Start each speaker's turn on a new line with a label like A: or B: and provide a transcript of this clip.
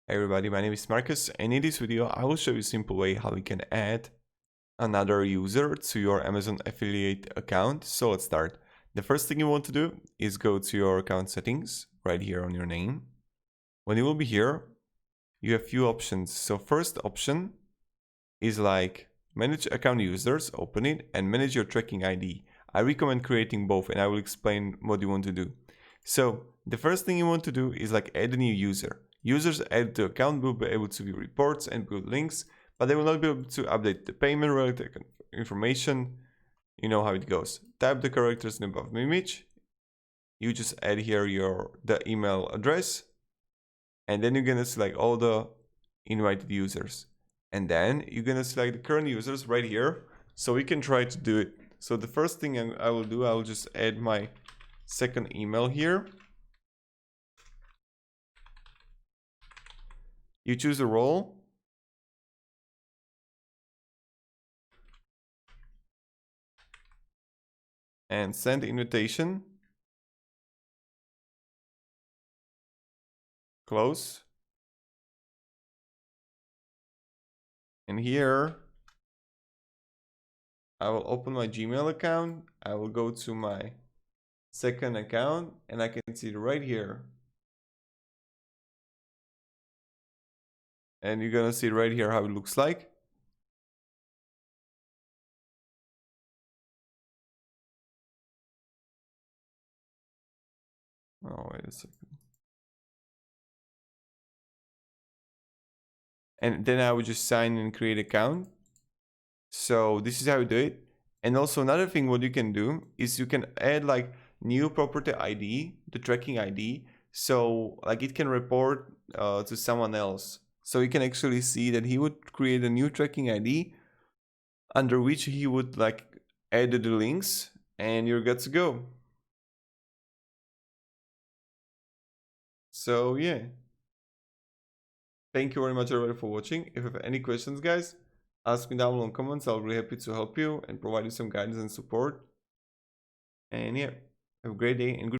A: Hey everybody, my name is Marcus, and in this video I will show you a simple way how you can add another user to your Amazon affiliate account. So let's start. The first thing you want to do is go to your account settings right here on your name. When you will be here, you have few options. So first option is like manage account users, open it, and manage your tracking ID. I recommend creating both, and I will explain what you want to do. So the first thing you want to do is like add a new user. Users added to account will be able to view reports and build links, but they will not be able to update the payment related information. You know how it goes. Type the characters in above the image. You just add here the email address, and then you're gonna select all the invited users. And then you're gonna select the current users right here, so we can try to do it. So the first thing I will do, I will just add my second email here. You choose a role. And send the invitation. Close. And here, I will open my Gmail account. I will go to my second account, and I can see it right here. And you're gonna see right here how it looks like. Oh, wait a second. And then I would just sign and create account. So this is how you do it. And also another thing what you can do is you can add like new property ID, the tracking ID. So like it can report to someone else. So you can actually see that he would create a new tracking ID under which he would like add the links, and you're good to go. So yeah. Thank you very much everybody for watching. If you have any questions, guys, ask me down below in comments. I'll be really happy to help you and provide you some guidance and support. And yeah, have a great day and good